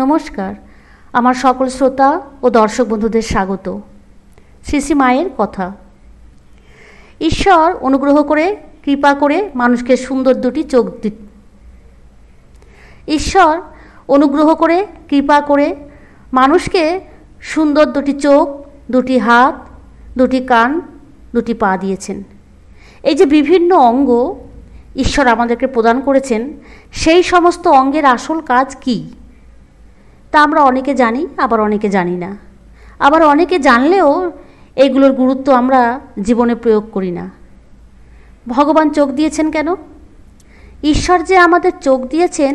নমস্কার, আমার সকল শ্রোতা ও দর্শক বন্ধুদের স্বাগত। শ্রী শ্রী মায়ের কথা। ঈশ্বর অনুগ্রহ করে কৃপা করে মানুষকে সুন্দর দুটি চোখ ঈশ্বর অনুগ্রহ করে কৃপা করে মানুষকে সুন্দর দুটি চোখ, দুটি হাত, দুটি কান, দুটি পা দিয়েছেন। এই যে বিভিন্ন অঙ্গ ঈশ্বর আমাদেরকে প্রদান করেছেন, সেই সমস্ত অঙ্গের আসল কাজ কী তা আমরা অনেকে জানি, আবার অনেকে জানি না। আবার অনেকে জানলেও এইগুলোর গুরুত্ব আমরা জীবনে প্রয়োগ করি না। ভগবান চোখ দিয়েছেন কেন? ঈশ্বর যে আমাদের চোখ দিয়েছেন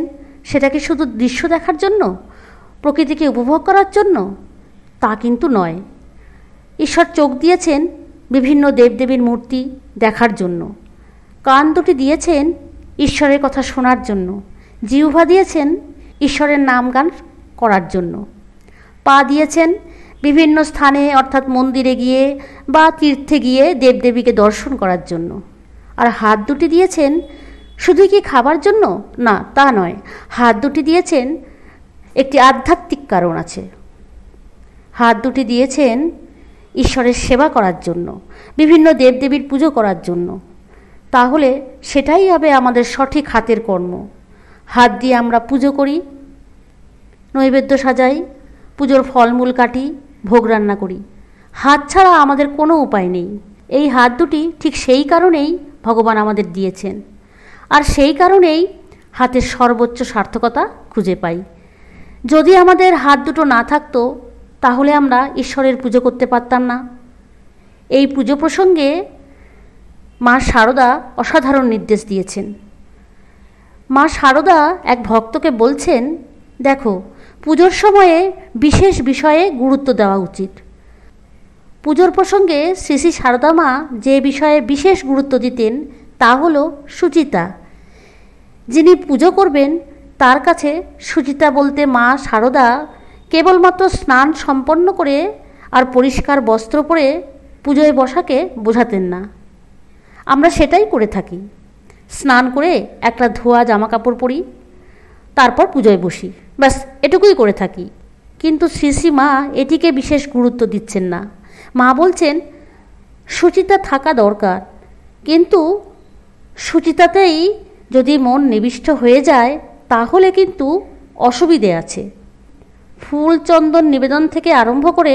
সেটা কি শুধু দৃশ্য দেখার জন্য, প্রকৃতিকে উপভোগ করার জন্য? তা কিন্তু নয়। ঈশ্বর চোখ দিয়েছেন বিভিন্ন দেবদেবীর মূর্তি দেখার জন্য, কান দুটি দিয়েছেন ঈশ্বরের কথা শোনার জন্য, জিহ্বা দিয়েছেন ঈশ্বরের নাম গান করার জন্য, পা দিয়েছেন বিভিন্ন স্থানে অর্থাৎ মন্দিরে গিয়ে বা তীর্থে গিয়ে দেবদেবীকে দর্শন করার জন্য। আর হাত দুটি দিয়েছেন শুধু কি খাবার জন্য? না, তা নয়। হাত দুটি দিয়েছেন একটি আধ্যাত্মিক কারণ আছে। হাত দুটি দিয়েছেন ঈশ্বরের সেবা করার জন্য, বিভিন্ন দেবদেবীর পুজো করার জন্য। তাহলে সেটাই হবে আমাদের সঠিক হাতের কর্ম। হাত দিয়ে আমরা পুজো করি, নৈবেদ্য সাজাই, পুজোর ফলমূল কাটি, ভোগ রান্না করি। হাত ছাড়া আমাদের কোনো উপায় নেই। এই হাত দুটি ঠিক সেই কারণেই ভগবান আমাদের দিয়েছেন, আর সেই কারণেই হাতের সর্বোচ্চ সার্থকতা খুঁজে পাই। যদি আমাদের হাত দুটো না থাকতো তাহলে আমরা ঈশ্বরের পুজো করতে পারতাম না। এই পুজো প্রসঙ্গে মা শারদা অসাধারণ নির্দেশ দিয়েছেন। মা শারদা এক ভক্তকে বলছেন, দেখো, পুজোর সময়ে বিশেষ বিষয়ে গুরুত্ব দেওয়া উচিত। পুজোর প্রসঙ্গে শ্রী শ্রী শারদা মা যে বিষয়ে বিশেষ গুরুত্ব দিতেন তা হলো শুচিতা। যিনি পুজো করবেন তার কাছে শুচিতা বলতে মা শারদা কেবলমাত্র স্নান সম্পন্ন করে আর পরিষ্কার বস্ত্র পরে পুজোয় বসাকে বোঝাতেন না। আমরা সেটাই করে থাকি। স্নান করে একটা ধোয়া জামা কাপড় পরি, তারপর পুজোয় বসি, ব্যাস এটুকুই করে থাকি। কিন্তু শ্রী শ্রী মা এটিকে বিশেষ গুরুত্ব দিচ্ছেন না। মা বলছেন শুচিতা থাকা দরকার, কিন্তু শুচিতাতেই যদি মন নিবিষ্ট হয়ে যায় তাহলে কিন্তু অসুবিধে আছে। ফুল চন্দন নিবেদন থেকে আরম্ভ করে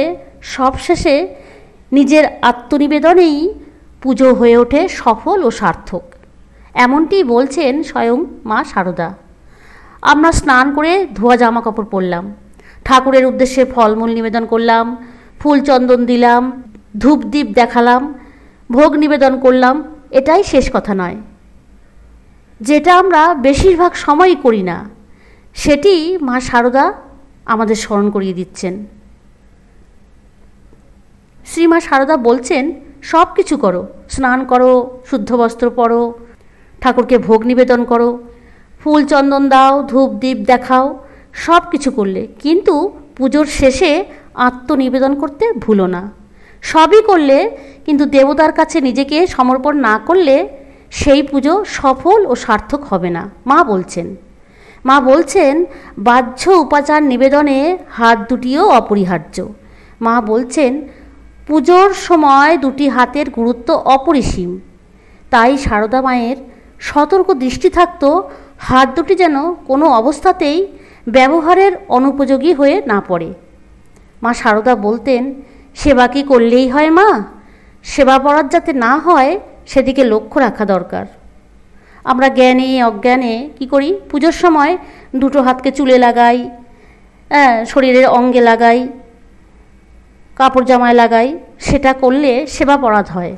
সবশেষে নিজের আত্মনিবেদনেই পুজো হয়ে ওঠে সফল ও সার্থক। এমনটি বলছেন স্বয়ং মা শারদা। আমরা স্নান করে ধোয়া জামা কাপড় পরলাম, ঠাকুরের উদ্দেশ্যে ফলমূল নিবেদন করলাম, ফুল চন্দন দিলাম, ধূপ দ্বীপ দেখালাম, ভোগ নিবেদন করলাম, এটাই শেষ কথা নয়। যেটা আমরা বেশিরভাগ সময়ই করি না, সেটি মা শারদা আমাদের স্মরণ করিয়ে দিচ্ছেন। শ্রীমা শারদা বলছেন সব কিছু করো, স্নান করো, শুদ্ধ বস্ত্র পরো, ঠাকুরকে ভোগ নিবেদন করো, ফুল চন্দন দাও, ধূপ দ্বীপ দেখাও, সব কিছু করলে কিন্তু পুজোর শেষে আত্মনিবেদন করতে ভুলো না। সবই করলে কিন্তু দেবতার কাছে নিজেকে সমর্পণ না করলে সেই পুজো সফল ও সার্থক হবে না। মা বলছেন বাহ্য উপাচার নিবেদনে হাত দুটিও অপরিহার্য। মা বলছেন পুজোর সময় দুটি হাতের গুরুত্ব অপরিসীম। তাই শারদা মায়ের সতর্ক দৃষ্টি থাকত হাত দুটি যেন কোনো অবস্থাতেই ব্যবহারের অনুপযোগী হয়ে না পড়ে। মা শারদা বলতেন সেবা কি করলেই হয় মা? সেবা পরাধ যাতে না হয় সেদিকে লক্ষ্য রাখা দরকার। আমরা জ্ঞানে অজ্ঞানে কি করি, পুজোর সময় দুটো হাতকে চুলে লাগাই, শরীরের অঙ্গে লাগাই, কাপড় জামায় লাগাই। সেটা করলে সেবা পরাধ হয়,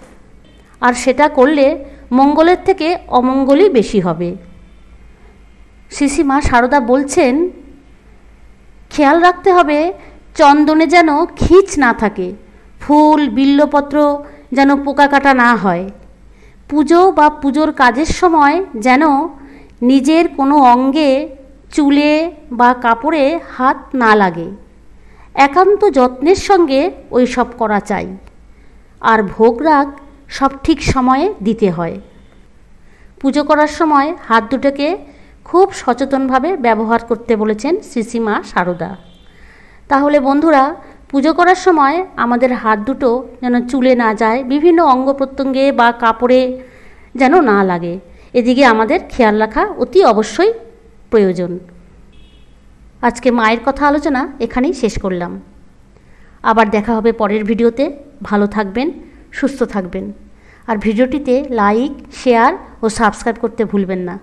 আর সেটা করলে মঙ্গলের থেকে অমঙ্গলই বেশি হবে। শ্রী শ্রী মা শারদা বলছেন খেয়াল রাখতে হবে চন্দনে যেন খিঁচ না থাকে, ফুল বিল্লপত্র যেন পোকা কাটা না হয়। পুজো বা পুজোর কাজের সময় যেন নিজের কোনো অঙ্গে, চুলে বা কাপড়ে হাত না লাগে। একান্ত যত্নের সঙ্গে ওই সব করা চাই। আর ভোগ রাগ সব ঠিক সময়ে দিতে হয়। পুজো করার সময় হাত দুটোকে খুব সচেতনভাবে ব্যবহার করতে বলেছেন শ্রীশ্রীমা শারদা। তাহলে বন্ধুরা, পুজো করার সময় আমাদের হাত দুটো যেন চুলে না যায়, বিভিন্ন অঙ্গ প্রত্যঙ্গে বা কাপড়ে যেন না লাগে, এদিকে আমাদের খেয়াল রাখা অতি অবশ্যই প্রয়োজন। আজকে মায়ের কথা আলোচনা এখানেই শেষ করলাম। আবার দেখা হবে পরের ভিডিওতে। ভালো থাকবেন, সুস্থ থাকবেন, আর ভিডিওটিতে লাইক, শেয়ার ও সাবস্ক্রাইব করতে ভুলবেন না।